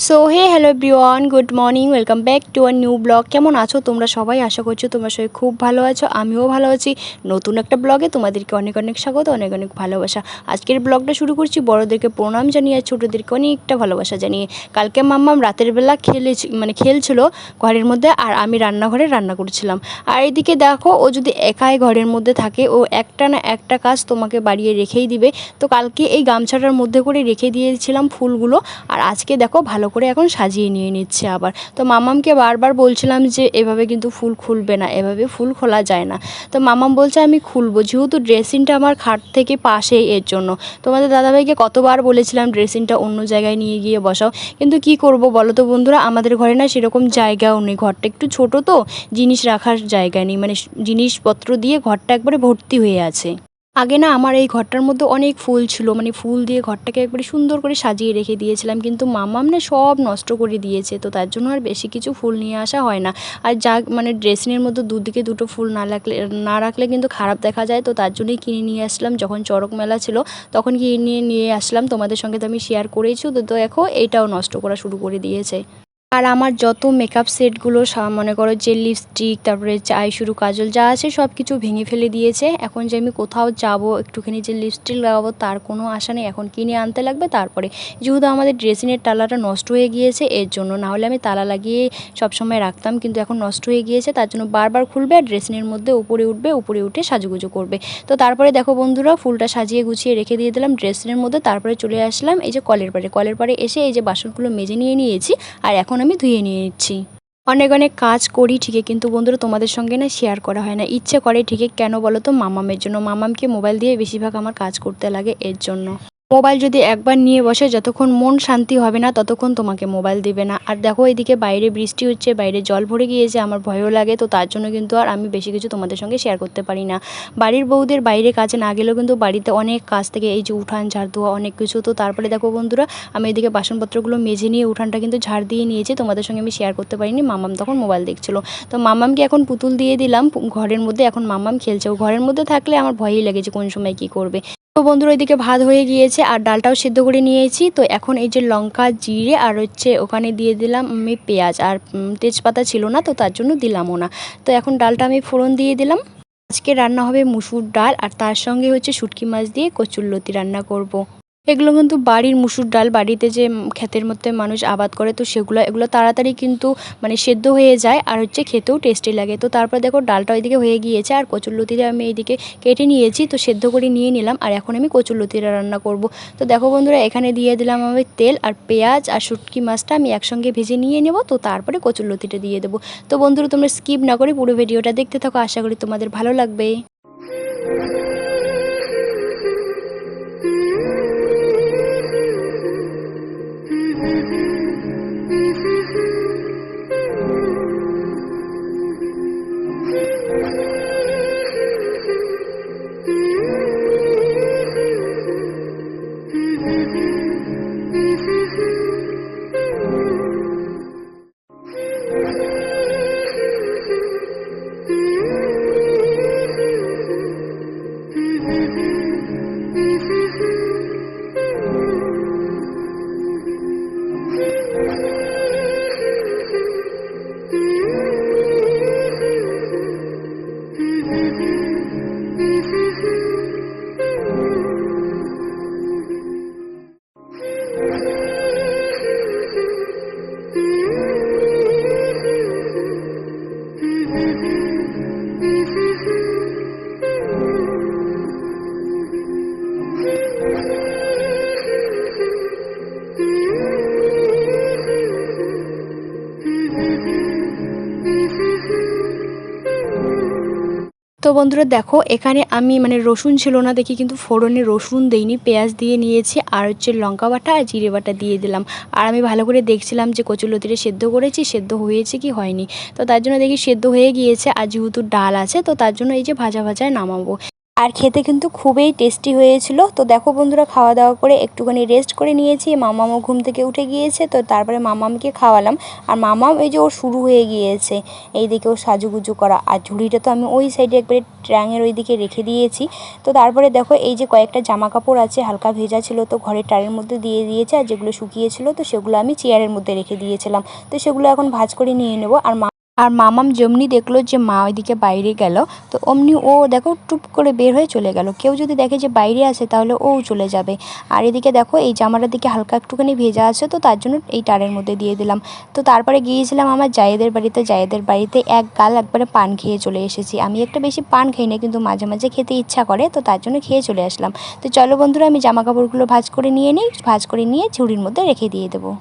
So hello everyone, good morning, welcome back to a new blog. কেমন আছো তোমরা সবাই? আশা করছো তোমরা সবাই খুব ভালো আছো, আমিও ভালো আছি। নতুন একটা ব্লগে তোমাদেরকে অনেক অনেক স্বাগত, অনেক অনেক ভালোবাসা। আজকের ব্লগটা শুরু করছি বড়োদেরকে প্রণাম জানিয়ে আর ছোটোদেরকে অনেকটা ভালোবাসা জানিয়ে। কালকে মাম্মাম রাতের বেলা খেলছিল ঘরের মধ্যে, আর আমি রান্নাঘরে রান্না করছিলাম। আর এদিকে দেখো, ও যদি একাই ঘরের মধ্যে থাকে, ও একটা না একটা কাজ তোমাকে বাড়িয়ে রেখেই দিবে। তো কালকে এই গামছাটার মধ্যে করে রেখে দিয়েছিলাম ফুলগুলো, আর আজকে দেখো ভালো করে এখন সাজিয়ে নিয়ে নিচ্ছে আবার। তো মামামকে বারবার বলছিলাম যে এভাবে কিন্তু ফুল খুলবে না, এভাবে ফুল খোলা যায় না। তো মামাম বলছে আমি খুলবো, যেহেতু ড্রেসিংটা আমার খাট থেকে পাশেই, এর জন্য। তোমাদের দাদাভাইকে কতবার বলেছিলাম ড্রেসিংটা অন্য জায়গায় নিয়ে গিয়ে বসাও, কিন্তু কি করব বলো তো বন্ধুরা, আমাদের ঘরে না সেরকম জায়গাও নেই, ঘরটা একটু ছোট, তো জিনিস রাখার জায়গা নেই, মানে জিনিসপত্র দিয়ে ঘরটা একবারে ভর্তি হয়ে আছে। আগে না আমার এই ঘরটার মধ্যে অনেক ফুল ছিল, মানে ফুল দিয়ে ঘরটাকে একবারে সুন্দর করে সাজিয়ে রেখে দিয়েছিলাম, কিন্তু মামাম না সব নষ্ট করে দিয়েছে। তো তার জন্য আর বেশি কিছু ফুল নিয়ে আসা হয় না। আর যা মানে ড্রেসিংয়ের মধ্যে দুদিকে দুটো ফুল না রাখলে কিন্তু খারাপ দেখা যায়। তো তার জন্যই কিনে নিয়ে আসলাম, যখন চড়ক মেলা ছিল তখন কিনে নিয়ে আসলাম। তোমাদের সঙ্গে তো আমি শেয়ার করেছি। তো দেখো এইটাও নষ্ট করা শুরু করে দিয়েছে। আর আমার যত মেকআপ সেটগুলো, মনে করো যে লিপস্টিক, তারপরে আইশ্যাডো, কাজল যা আছে সব কিছু ভেঙে ফেলে দিয়েছে। এখন যে আমি কোথাও যাব একটুখানি যে লিপস্টিক লাগাবো, তার কোনো আশা নেই, এখন কিনে আনতে লাগবে। তারপরে যেহেতু আমাদের ড্রেসিংয়ের তালাটা নষ্ট হয়ে গিয়েছে, এর জন্য, নাহলে আমি তালা লাগিয়ে সবসময় রাখতাম, কিন্তু এখন নষ্ট হয়ে গিয়েছে, তার জন্য বারবার খুলবে আর ড্রেসিংয়ের মধ্যে উপরে উঠবে, উপরে উঠে সাজুগুজু করবে। তো তারপরে দেখো বন্ধুরা, ফুলটা সাজিয়ে গুছিয়ে রেখে দিয়ে দিলাম ড্রেসিংয়ের মধ্যে। তারপরে চলে আসলাম এই যে কলের পাড়ে এসে এই যে বাসনগুলো মেজে নিয়ে নিয়েছি, আর এখন আমি ধুয়ে নিয়ে নিচ্ছি। অনেক অনেক কাজ করি ঠিকই, কিন্তু বন্ধুরা তোমাদের সঙ্গে না শেয়ার করা হয় না, ইচ্ছে করে ঠিকই। কেন বলো তো? মামামের জন্য। মামামকে মোবাইল দিয়ে বেশিরভাগ আমার কাজ করতে লাগে, এর জন্য। মোবাইল যদি একবার নিয়ে বসে, যতক্ষণ মন শান্তি হবে না ততক্ষণ তোমাকে মোবাইল দিবে না। আর দেখো এদিকে বাইরে বৃষ্টি হচ্ছে, বাইরে জল ভরে গিয়েছে, আমার ভয়ও লাগে। তো তার জন্য কিন্তু আর আমি বেশি কিছু তোমাদের সঙ্গে শেয়ার করতে পারি না। বাড়ির বউদের বাইরে কাজে না গেলেও কিন্তু বাড়িতে অনেক কাজ থেকে, এই যে উঠান ঝাড় দেওয়া, অনেক কিছু। তো তারপরে দেখো বন্ধুরা, আমি এদিকে বাসনপত্রগুলো মেজে নিয়ে উঠানটা কিন্তু ঝাড় দিয়ে নিয়েছি, তোমাদের সঙ্গে আমি শেয়ার করতে পারিনি। মামাম তখন মোবাইল দেখছিল। তো মামামকে এখন পুতুল দিয়ে দিলাম ঘরের মধ্যে, এখন মামাম খেলছে। ও ঘরের মধ্যে থাকলে আমার ভয়ই লাগে যে কোন সময় কি করবে। তো বন্ধুরা ওইদিকে ভাত হয়ে গিয়েছে আর ডালটাও সেদ্ধ করে নিয়েছি। তো এখন এই যে লঙ্কা, জিরে আর হচ্ছে ওখানে দিয়ে দিলাম আমি পেঁয়াজ, আর তেজপাতা ছিল না, তো তার জন্য দিলামও না। তো এখন ডালটা আমি ফোড়ন দিয়ে দিলাম। আজকে রান্না হবে মুসুর ডাল, আর তার সঙ্গে হচ্ছে শুটকি মাছ দিয়ে কচুরলতি রান্না করব। এগুলো কিন্তু বাড়ির মুসুর ডাল, বাড়িতে যে ক্ষেতের মধ্যে মানুষ আবাদ করে, তো এগুলো তাড়াতাড়ি কিন্তু মানে সেদ্ধ হয়ে যায়, আর হচ্ছে খেতেও টেস্টি লাগে। তো তারপর দেখো ডালটা ওইদিকে হয়ে গিয়েছে, আর কচুরলতিটা আমি এইদিকে কেটে নিয়েছি, তো সেদ্ধ করে নিয়ে নিলাম। আর এখন আমি কচুরলতিটা রান্না করব। তো দেখো বন্ধুরা, এখানে দিয়ে দিলাম আমি তেল, আর পেঁয়াজ আর শুটকি মাছটা আমি একসঙ্গে ভেজে নিয়ে নেব। তো তারপরে কচুরলতিটা দিয়ে দেবো। তো বন্ধুরা তোমরা স্কিপ না করে পুরো ভিডিওটা দেখতে থাকো, আশা করি তোমাদের ভালো লাগবে। তো বন্ধুরা দেখো, এখানে আমি মানে রসুন ছিল না দেখি কিন্তু ফোড়নে রসুন দেইনি, পেঁয়াজ দিয়ে নিয়েছি, আর হচ্ছে লঙ্কা বাটা আর জিরে বাটা দিয়ে দিলাম। আর আমি ভালো করে দেখছিলাম যে কচুরলতিটা সেদ্ধ করেছি, সেদ্ধ হয়েছে কি হয়নি। তো তার জন্য দেখি সেদ্ধ হয়ে গিয়েছে, আর যেহেতু ডাল আছে তো তার জন্য এই যে ভাজা ভাজায় নামাবো। আর খেতে কিন্তু খুবই টেস্টি হয়েছিল। তো দেখো বন্ধুরা, খাওয়া দাওয়া করে একটুখানি রেস্ট করে নিয়েছি। মামামও ঘুম থেকে উঠে গিয়েছে, তো তারপরে মামামকে খাওয়ালাম। আর মামাম এই যে ওর শুরু হয়ে গিয়েছে এইদিকে ও সাজুগুজু করা। আর ঝুড়িটা তো আমি ওই সাইডে একবারে ট্রাঙের ওই দিকে রেখে দিয়েছি। তো তারপরে দেখো এই যে কয়েকটা জামা কাপড় আছে হালকা ভেজা ছিল, তো ঘরের টারের মধ্যে দিয়ে দিয়েছে। আর যেগুলো শুকিয়েছিল তো সেগুলো আমি চেয়ারের মধ্যে রেখে দিয়েছিলাম। তো সেগুলো এখন ভাঁজ করে নিয়ে নেবো। আর মামাম যেমনি দেখলো যে মা ওইদিকে বাইরে গেল, তো অমনি ও দেখো টুপ করে বের হয়ে চলে গেল। কেউ যদি দেখে যে বাইরে আছে তাহলে ও চলে যাবে। আর এদিকে দেখো এই জামাটার দিকে হালকা একটুখানি ভেজা আছে, তো তার জন্য এই টারের মধ্যে দিয়ে দিলাম। তো তারপরে গিয়েছিলাম আমার জায়েদের বাড়িতে। জায়েদের বাড়িতে এক গাল একবারে পান খেয়ে চলে এসেছি। আমি একটা বেশি পান খাই না, কিন্তু মাঝে মাঝে খেতে ইচ্ছা করে, তো তার জন্য খেয়ে চলে আসলাম। তো চলো বন্ধুরা, আমি জামা কাপড়গুলো ভাঁজ করে নিয়ে নিই। ভাঁজ করে নিয়ে ঝুড়ির মধ্যে রেখে দিয়ে দেবো।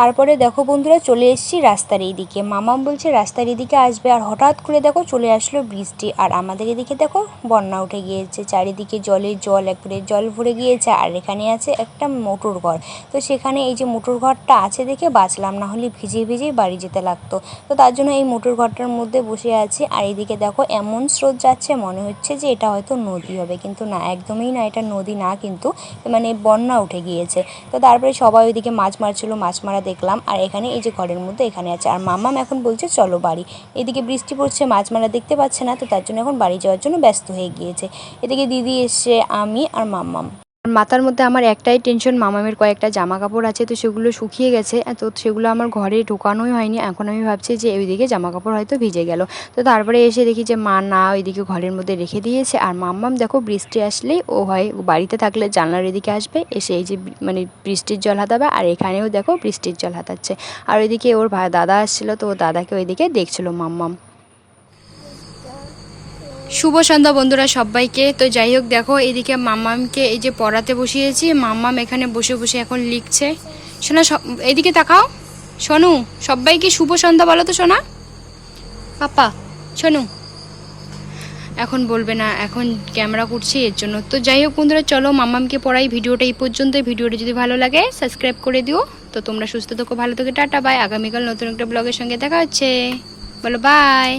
তারপরে দেখো বন্ধুরা, চলে এসেছি রাস্তার এইদিকে। মামাম বলছে রাস্তার এদিকে আসবে, আর হঠাৎ করে দেখো চলে আসলো বৃষ্টি। আর আমাদের এদিকে দেখো বন্যা উঠে গিয়েছে, চারিদিকে জলে জল, একবারে জল ভরে গিয়েছে। আর এখানে আছে একটা মোটর ঘর। তো সেখানে এই যে মোটর ঘরটা আছে দেখে বাঁচলাম, না হলে ভিজে ভিজেই বাড়ি যেতে লাগতো। তো তার জন্য এই মোটর ঘরটার মধ্যে বসে আছি। আর এইদিকে দেখো এমন স্রোত যাচ্ছে, মনে হচ্ছে যে এটা হয়তো নদী হবে, কিন্তু না, একদমই না, এটা নদী না, কিন্তু মানে বন্যা উঠে গিয়েছে। তো তারপরে সবাই ওইদিকে মাছ মারছিল, মাছ মারা দেখলাম। আর এখানে এই যে ঘরের মধ্যে এখানে আছে। আর মামাম এখন বলছে চলো বাড়ি। এদিকে বৃষ্টি পড়ছে, মাছ মারা দেখতে পাচ্ছে না, তো তার জন্য এখন বাড়ি যাওয়ার জন্য ব্যস্ত হয়ে গিয়েছে। এদিকে দিদি এসছে, আমি আর মামাম। মাথার মধ্যে আমার একটাই টেনশন, মামামের কয়েকটা জামা কাপড় আছে, তো সেগুলো শুকিয়ে গেছে, তো সেগুলো আমার ঘরে ঢোকানোই হয়নি। এখন আমি ভাবছি যে ওইদিকে জামা কাপড় হয়তো ভিজে গেল। তো তারপরে এসে দেখি যে মা না ওইদিকে ঘরের মধ্যে রেখে দিয়েছে। আর মাম্মাম দেখো বৃষ্টি আসলেই ও হয় বাড়িতে থাকলে জানলার এদিকে আসবে, এসে এই যে মানে বৃষ্টির জল হাতাবে। আর এখানেও দেখো বৃষ্টির জল হাতাচ্ছে। আর ওইদিকে ওর দাদা আসছিলো, তো ও দাদাকে ওইদিকে দেখছিল মাম্মাম। শুভ সন্ধ্যা বন্ধুরা সবাইকে। তো যাই হোক, দেখো এদিকে মাম্মামকে এই যে পড়াতে বসিয়েছি। মাম্মাম এখানে বসে বসে এখন লিখছে। শোনা, এদিকে তাকাও। শোনু, সবাইকে শুভ সন্ধ্যা বলো তো শোনা। পাপা শোনু, এখন বলবে না, এখন ক্যামেরা করছি এর জন্য। তো যাই হোক বন্ধুরা, চলো মাম্মামকে পড়াই। ভিডিওটা এই পর্যন্ত। ভিডিওটা যদি ভালো লাগে সাবস্ক্রাইব করে দিও। তো তোমরা সুস্থ থেকো, ভালো থেকো, টাটা বাই। আগামীকাল নতুন একটা ব্লগের সঙ্গে দেখা হচ্ছে। বলো বাই।